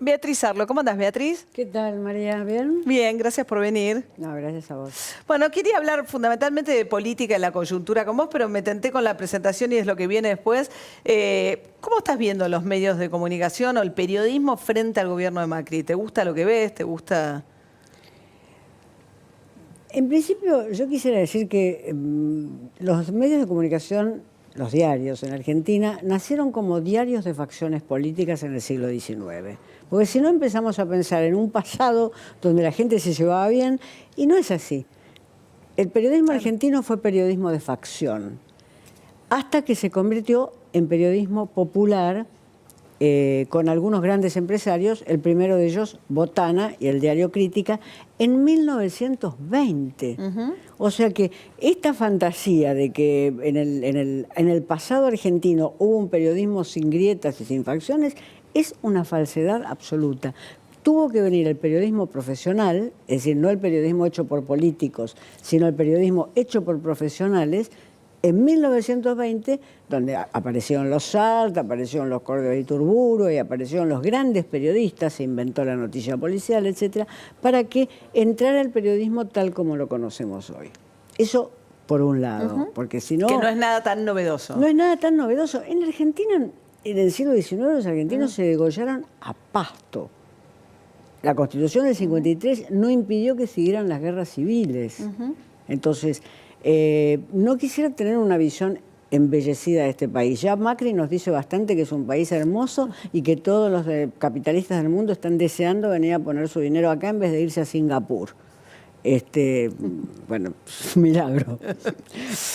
Beatriz Arlo. ¿Cómo andás, Beatriz? ¿Qué tal, María? ¿Bien? Bien, gracias por venir. No, gracias a vos. Bueno, quería hablar fundamentalmente de política y la coyuntura con vos, pero me tenté con la presentación y es lo que viene después. ¿Cómo estás viendo los medios de comunicación o el periodismo frente al gobierno de Macri? ¿Te gusta lo que ves? ¿Te gusta...? En principio, yo quisiera decir que los medios de comunicación, los diarios en Argentina, nacieron como diarios de facciones políticas en el siglo XIX. Porque si no empezamos a pensar en un pasado donde la gente se llevaba bien, y no es así. El periodismo argentino fue periodismo de facción, hasta que se convirtió en periodismo popular con algunos grandes empresarios, el primero de ellos, Botana y el diario Crítica, en 1920. O sea que esta fantasía de que en el pasado argentino hubo un periodismo sin grietas y sin facciones es una falsedad absoluta. Tuvo que venir el periodismo profesional, es decir, no el periodismo hecho por políticos, sino el periodismo hecho por profesionales, en 1920, donde aparecieron los Salt, aparecieron los Córdoba y Iturburu, y aparecieron los grandes periodistas, se inventó la noticia policial, etcétera, para que entrara el periodismo tal como lo conocemos hoy. Eso por un lado, porque si no... Que no es nada tan novedoso. No es nada tan novedoso. En Argentina, en el siglo XIX, los argentinos se degollaron a pasto. La Constitución del 53 no impidió que siguieran las guerras civiles. Entonces... no quisiera tener una visión embellecida de este país. Ya Macri nos dice bastante que es un país hermoso y que todos los capitalistas del mundo están deseando venir a poner su dinero acá en vez de irse a Singapur. Bueno, un milagro.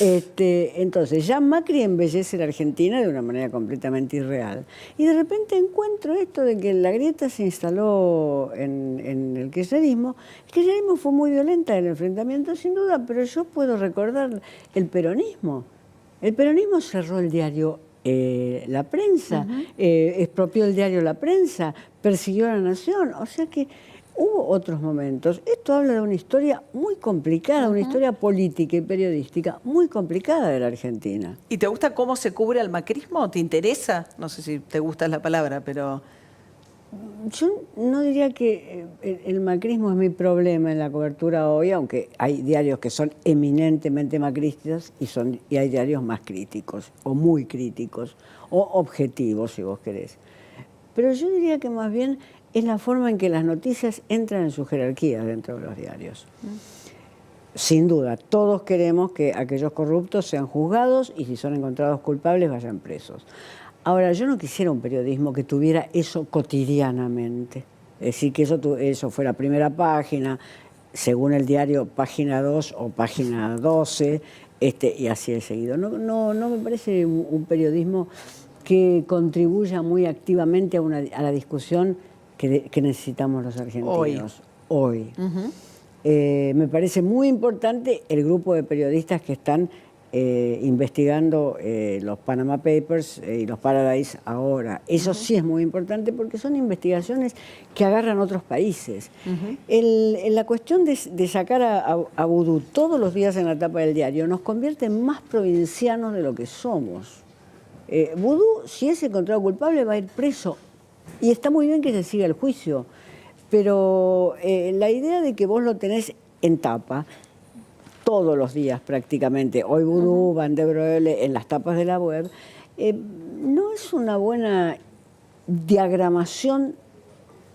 Entonces, ya Macri embellece la Argentina de una manera completamente irreal. Y de repente encuentro esto de que la grieta se instaló en el kirchnerismo. El kirchnerismo fue muy violenta en el enfrentamiento, sin duda, pero yo puedo recordar el peronismo. El peronismo cerró el diario La Prensa, expropió el diario La Prensa, persiguió a la Nación. O sea que hubo otros momentos. Esto habla de una historia muy complicada, una historia política y periodística muy complicada de la Argentina. ¿Y te gusta cómo se cubre al macrismo? ¿Te interesa? No sé si te gusta la palabra, pero... Yo no diría que el macrismo es mi problema en la cobertura hoy, aunque hay diarios que son eminentemente macristas y hay diarios más críticos, o muy críticos, o objetivos, si vos querés. Pero yo diría que más bien es la forma en que las noticias entran en sus jerarquías dentro de los diarios. Sin duda, todos queremos que aquellos corruptos sean juzgados y si son encontrados culpables vayan presos. Ahora, yo no quisiera un periodismo que tuviera eso cotidianamente. Es decir, que eso fuera primera página, según el diario página 2 o página 12, y así de seguido. No me parece un periodismo que contribuya muy activamente a la discusión que necesitamos los argentinos hoy. Me parece muy importante el grupo de periodistas que están investigando los Panama Papers y los Paradise ahora. Eso sí es muy importante porque son investigaciones que agarran otros países. La cuestión de sacar a Vudú todos los días en la tapa del diario nos convierte en más provincianos de lo que somos. Vudú, si es encontrado culpable, va a ir preso. Y está muy bien que se siga el juicio, pero la idea de que vos lo tenés en tapa todos los días prácticamente, hoy Vudú, Van de Broele, en las tapas de la web, no es una buena diagramación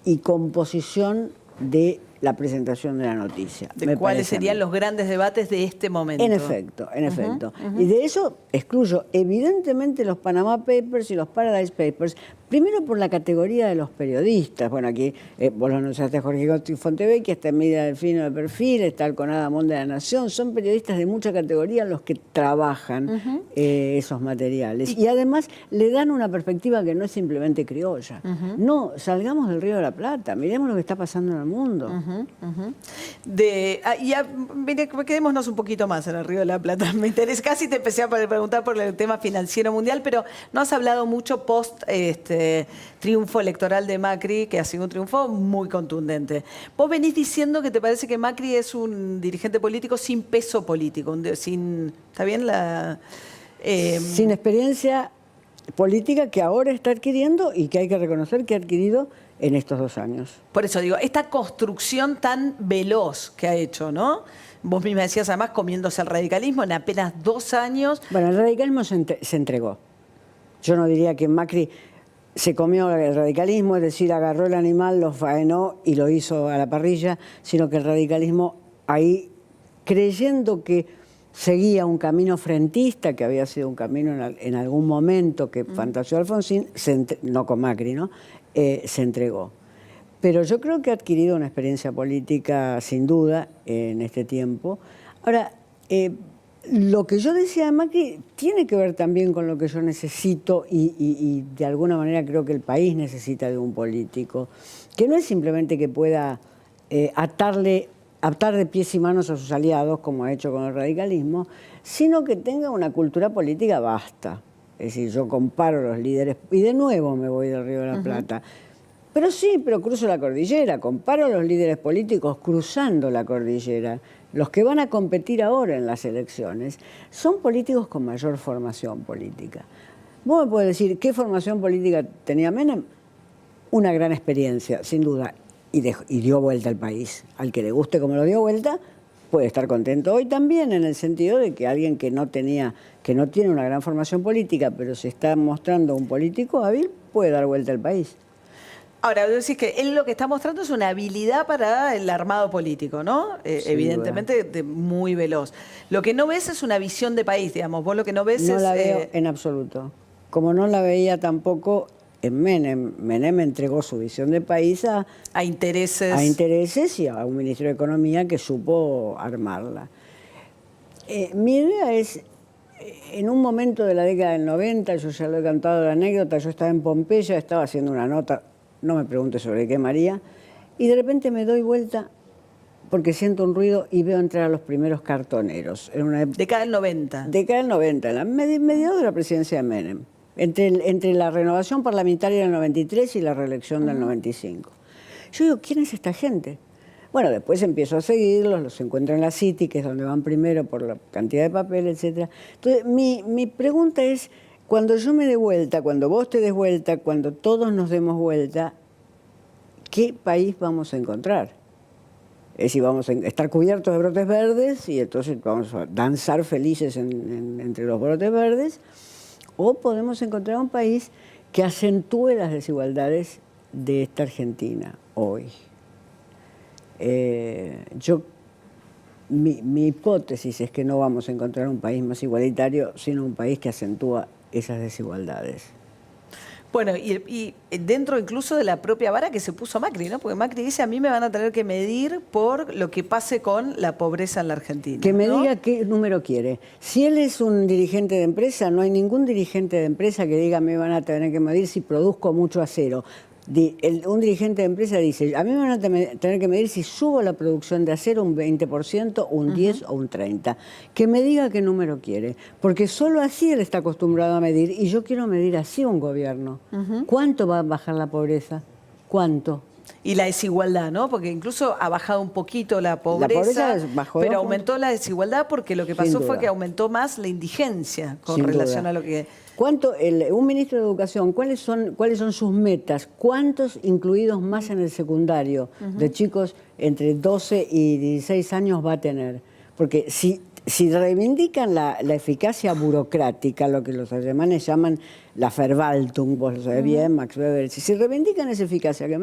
y composición de la presentación de la noticia. ¿De cuáles serían los grandes debates de este momento? En efecto, en efecto. Y de eso excluyo evidentemente los Panama Papers y los Paradise Papers, primero por la categoría de los periodistas. Bueno, aquí vos lo anunciaste a Jorge Gotti Fontevecchia, está Emilia Delfino de Perfil, está Alconada Monde de la Nación, son periodistas de mucha categoría los que trabajan esos materiales. Y además le dan una perspectiva que no es simplemente criolla. No, salgamos del Río de la Plata, miremos lo que está pasando en el mundo. Mire, quedémonos un poquito más en el Río de la Plata. Me interesa, casi te empecé a preguntar por el tema financiero mundial, pero no has hablado mucho post triunfo electoral de Macri, que ha sido un triunfo muy contundente. Vos venís diciendo que te parece que Macri es un dirigente político sin peso político, ¿está bien? Sin experiencia política que ahora está adquiriendo y que hay que reconocer que ha adquirido en estos 2 años. Por eso digo, esta construcción tan veloz que ha hecho, ¿no? Vos misma decías, además, comiéndose el radicalismo en apenas 2 años. Bueno, el radicalismo se entregó. Yo no diría que Macri se comió el radicalismo, es decir, agarró el animal, lo faenó y lo hizo a la parrilla, sino que el radicalismo ahí, creyendo que seguía un camino frentista, que había sido un camino en algún momento que fantaseó Alfonsín, no con Macri, ¿no? Se entregó. Pero yo creo que ha adquirido una experiencia política, sin duda, en este tiempo. Ahora, lo que yo decía de Macri tiene que ver también con lo que yo necesito y de alguna manera creo que el país necesita de un político, que no es simplemente que pueda atar de pies y manos a sus aliados, como ha hecho con el radicalismo, sino que tenga una cultura política vasta. Es decir, yo comparo los líderes, y de nuevo me voy del Río de la Plata, pero sí, pero cruzo la cordillera, comparo los líderes políticos cruzando la cordillera. Los que van a competir ahora en las elecciones son políticos con mayor formación política. Vos me podés decir, ¿qué formación política tenía Menem? Una gran experiencia, sin duda, y dio vuelta al país. Al que le guste como lo dio vuelta, puede estar contento hoy también, en el sentido de que alguien que no tiene una gran formación política, pero se está mostrando un político hábil, puede dar vuelta al país. Ahora, vos decís que él lo que está mostrando es una habilidad para el armado político, ¿no? Evidentemente muy veloz. Lo que no ves es una visión de país, digamos. Vos lo que no ves no es... la veo en absoluto. Como no la veía tampoco en Menem. Menem entregó su visión de país a intereses y a un ministro de Economía que supo armarla. Mi idea es, en un momento de la década del 90, yo ya lo he contado la anécdota, yo estaba en Pompeya, estaba haciendo una nota, no me pregunte sobre qué, María, y de repente me doy vuelta porque siento un ruido y veo entrar a los primeros cartoneros. En una década del 90. Década del 90, en la mediados de la presidencia de Menem, entre la renovación parlamentaria del 93 y la reelección del 95. Yo digo, ¿quién es esta gente? Bueno, después empiezo a seguirlos, los encuentro en la City, que es donde van primero por la cantidad de papel, etc. Entonces, mi pregunta es, cuando yo me dé vuelta, cuando vos te des vuelta, cuando todos nos demos vuelta, ¿qué país vamos a encontrar? Es decir, vamos a estar cubiertos de brotes verdes y entonces vamos a danzar felices entre los brotes verdes, o podemos encontrar un país que acentúe las desigualdades de esta Argentina hoy. Mi hipótesis es que no vamos a encontrar un país más igualitario, sino un país que acentúa esas desigualdades. Bueno, y dentro incluso de la propia vara que se puso Macri, ¿no? Porque Macri dice, a mí me van a tener que medir por lo que pase con la pobreza en la Argentina. Que me diga qué número quiere. Si él es un dirigente de empresa, no hay ningún dirigente de empresa que diga, me van a tener que medir si produzco mucho acero. Un dirigente de empresa dice, a mí me van a tener que medir si subo la producción de acero un 20%, un 10% o un 30%. Que me diga qué número quiere, porque solo así él está acostumbrado a medir, y yo quiero medir así un gobierno. ¿Cuánto va a bajar la pobreza? ¿Cuánto? Y la desigualdad, ¿no? Porque incluso ha bajado un poquito la pobreza bajó, pero aumentó la desigualdad porque lo que pasó fue que aumentó más la indigencia con relación a lo que... Un ministro de Educación, ¿cuáles son sus metas? ¿Cuántos incluidos más en el secundario de chicos entre 12 y 16 años va a tener? Porque si reivindican la eficacia burocrática, lo que los alemanes llaman la Verwaltung, vos lo sabés bien, Max Weber, si reivindican esa eficacia, que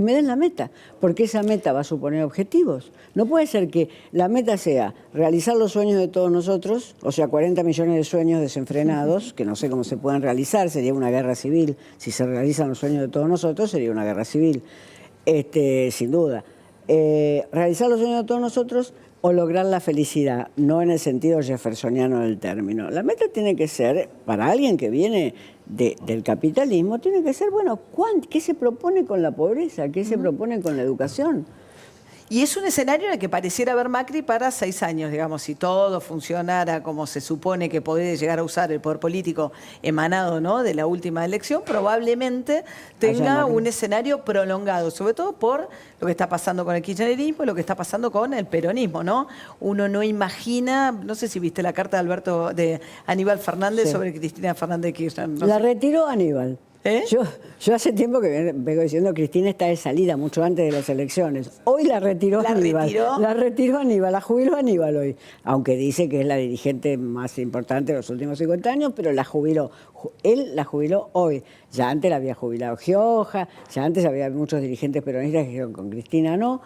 me den la meta, porque esa meta va a suponer objetivos. No puede ser que la meta sea realizar los sueños de todos nosotros, o sea, 40 millones de sueños desenfrenados, que no sé cómo se pueden realizar, sería una guerra civil. Si se realizan los sueños de todos nosotros, sería una guerra civil, sin duda. Realizar los sueños de todos nosotros o lograr la felicidad, no en el sentido jeffersoniano del término. La meta tiene que ser, para alguien que viene del capitalismo, tiene que ser, bueno, ¿qué se propone con la pobreza? ¿Qué se propone con la educación? Y es un escenario en el que pareciera haber Macri para 6 años, digamos, si todo funcionara como se supone que puede llegar a usar el poder político emanado, ¿no?, de la última elección, probablemente tenga un escenario prolongado, sobre todo por lo que está pasando con el kirchnerismo y lo que está pasando con el peronismo, ¿no? Uno no imagina, no sé si viste la carta de Aníbal Fernández Sí. sobre Cristina Fernández de Kirchner. No La sé. retiró Aníbal. ¿Eh? Yo hace tiempo que vengo diciendo que Cristina está de salida, mucho antes de las elecciones. Hoy la retiró ¿La Aníbal. retiró? La retiró Aníbal, la jubiló Aníbal hoy. Aunque dice que es la dirigente más importante de los últimos 50 años, pero la jubiló. Él la jubiló hoy. Ya antes la había jubilado Gioja, ya antes había muchos dirigentes peronistas que dijeron con Cristina no,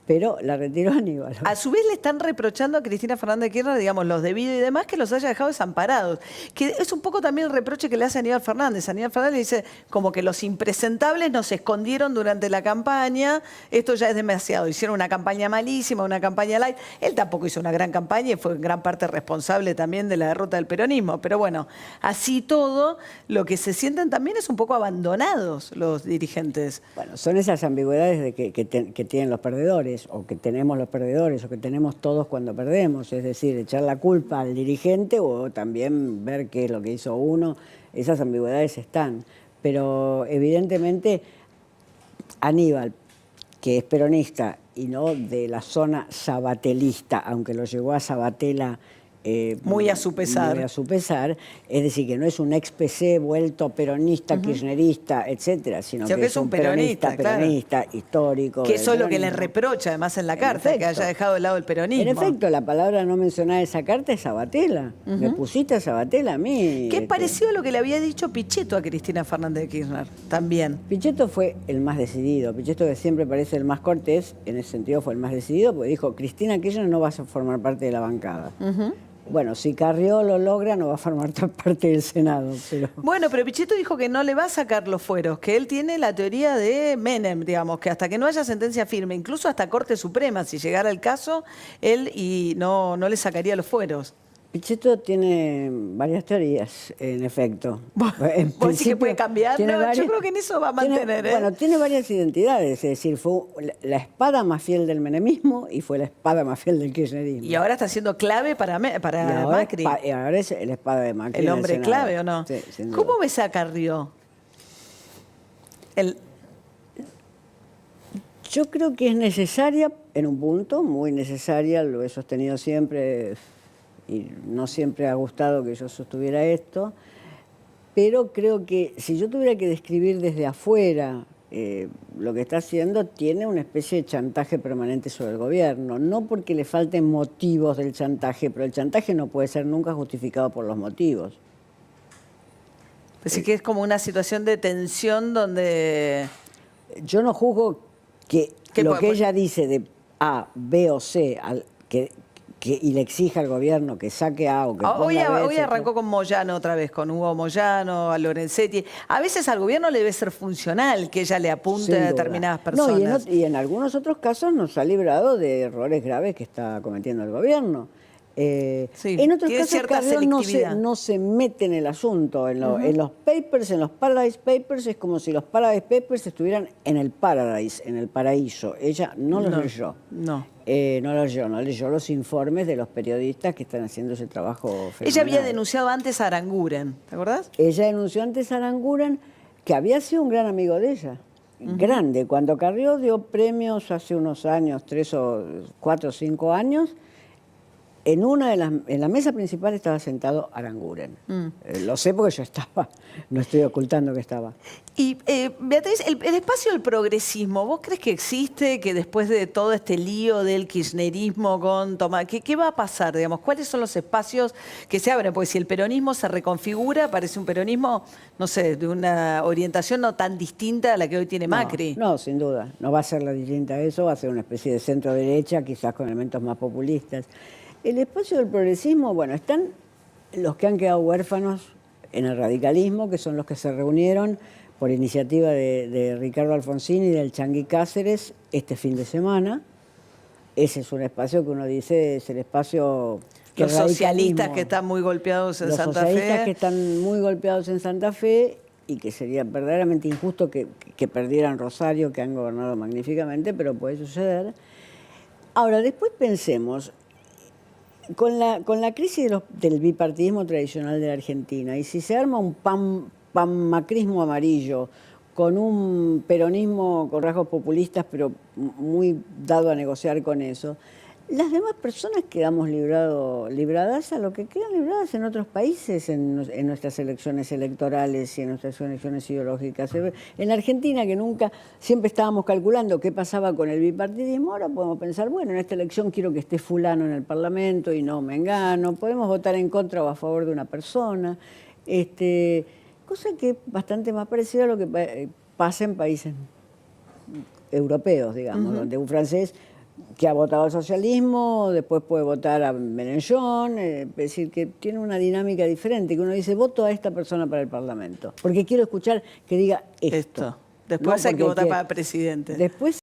pero la retiró Aníbal. A su vez le están reprochando a Cristina Fernández de Kirchner, digamos, los debidos y demás, que los haya dejado desamparados. Que es un poco también el reproche que le hace a Aníbal Fernández. Aníbal Fernández dice como que los impresentables nos escondieron durante la campaña, esto ya es demasiado. Hicieron una campaña malísima, una campaña light. Él tampoco hizo una gran campaña y fue en gran parte responsable también de la derrota del peronismo. Pero bueno, así todo, lo que se sienten también es un poco abandonados los dirigentes. Bueno, son esas ambigüedades de que tienen los perdedores, o que tenemos los perdedores, o que tenemos todos cuando perdemos, es decir, echar la culpa al dirigente o también ver qué es lo que hizo uno. Esas ambigüedades están, pero evidentemente Aníbal, que es peronista y no de la zona sabatelista, aunque lo llevó a Sabatella Muy a su pesar. muy a su pesar, es decir, que no es un ex-PC vuelto peronista, kirchnerista, etcétera, sino que es un peronista, claro. histórico. Que del eso es lo que le peronismo. reprocha además en la En carta, que efecto. haya dejado de lado el peronismo. En efecto, la palabra no mencionada de esa carta es Sabatella. Me pusiste a Sabatella a mí. Que es parecido a lo que le había dicho Pichetto a Cristina Fernández de Kirchner, también. Pichetto fue el más decidido. Pichetto, que siempre parece el más cortés, en ese sentido fue el más decidido, porque dijo, Cristina Kirchner no va a formar parte de la bancada. Bueno, si Carrió lo logra, no va a formar parte del Senado. Pero... Bueno, pero Pichetto dijo que no le va a sacar los fueros, que él tiene la teoría de Menem, digamos, que hasta que no haya sentencia firme, incluso hasta Corte Suprema, si llegara el caso, él no le sacaría los fueros. Pichetto tiene varias teorías, en efecto. ¿Vos decís que puede cambiar? No, yo creo que en eso va a mantener. Bueno, tiene varias identidades, es decir, fue la espada más fiel del menemismo y fue la espada más fiel del kirchnerismo. Y ahora está siendo clave para Y Macri. y ahora es la espada de Macri. El en hombre Senado. clave, ¿o no? Sí, sin duda. ¿Cómo ves a Carrió? Yo creo que es necesaria, en un punto, muy necesaria, lo he sostenido siempre y no siempre ha gustado que yo sostuviera esto, pero creo que si yo tuviera que describir desde afuera lo que está haciendo, tiene una especie de chantaje permanente sobre el gobierno, no porque le falten motivos del chantaje, pero el chantaje no puede ser nunca justificado por los motivos. Así que es como una situación de tensión donde... Yo no juzgo que ¿Qué lo puede- que ella dice de A, B o C y le exija al gobierno que saque A o que ponga Hoy B, etcétera. arrancó con Moyano otra vez, con Hugo Moyano, a Lorenzetti. A veces al gobierno le debe ser funcional que ella le apunte Sin a duda. determinadas No, personas. y en algunos otros casos nos ha librado de errores graves que está cometiendo el gobierno. Sí, En otros tiene casos, cierta Carrió selectividad. no se mete en el asunto. En los papers, en los Paradise Papers, es como si los Paradise Papers estuvieran en el Paradise, en el paraíso. Ella no los leyó. No. No leyó los informes de los periodistas que están haciendo ese trabajo fenomenal. Ella había denunciado antes a Aranguren, ¿te acordás? Ella denunció antes a Aranguren, que había sido un gran amigo de ella. Grande. Cuando Carrió dio premios hace unos años, 4 o 5 años, en la mesa principal estaba sentado Aranguren. Lo sé porque yo estaba, no estoy ocultando que estaba. Y Beatriz, el espacio del progresismo, ¿vos crees que existe, que después de todo este lío del kirchnerismo con Tomás, ¿qué va a pasar, digamos? ¿Cuáles son los espacios que se abren? Porque si el peronismo se reconfigura, parece un peronismo, no sé, de una orientación no tan distinta a la que hoy tiene Macri. No, sin duda. No va a ser la distinta a eso, va a ser una especie de centro-derecha, quizás con elementos más populistas. El espacio del progresismo, bueno, están los que han quedado huérfanos en el radicalismo, que son los que se reunieron por iniciativa de Ricardo Alfonsín y del Changuí Cáceres este fin de semana. Ese es un espacio que uno dice es el espacio que Los el socialistas radicalismo, que están muy golpeados en los Santa socialistas que Fe. están muy golpeados en Santa Fe y que sería verdaderamente injusto que perdieran Rosario, que han gobernado magníficamente, pero puede suceder. Ahora, después pensemos, con la crisis del bipartidismo tradicional de la Argentina, y si se arma un pan-macrismo amarillo, con un peronismo con rasgos populistas, pero muy dado a negociar con eso, las demás personas quedamos libradas a lo que quedan libradas en otros países, en nuestras elecciones electorales y en nuestras elecciones ideológicas. En la Argentina, que nunca, siempre estábamos calculando qué pasaba con el bipartidismo, ahora podemos pensar, bueno, en esta elección quiero que esté fulano en el Parlamento y no mengano, podemos votar en contra o a favor de una persona, cosa que es bastante más parecida a lo que pasa en países europeos, digamos, donde un francés que ha votado al socialismo, después puede votar a Mélenchon, es decir, que tiene una dinámica diferente, que uno dice, voto a esta persona para el Parlamento, porque quiero escuchar que diga esto. Después ¿no? hay que Porque votar para presidente. Después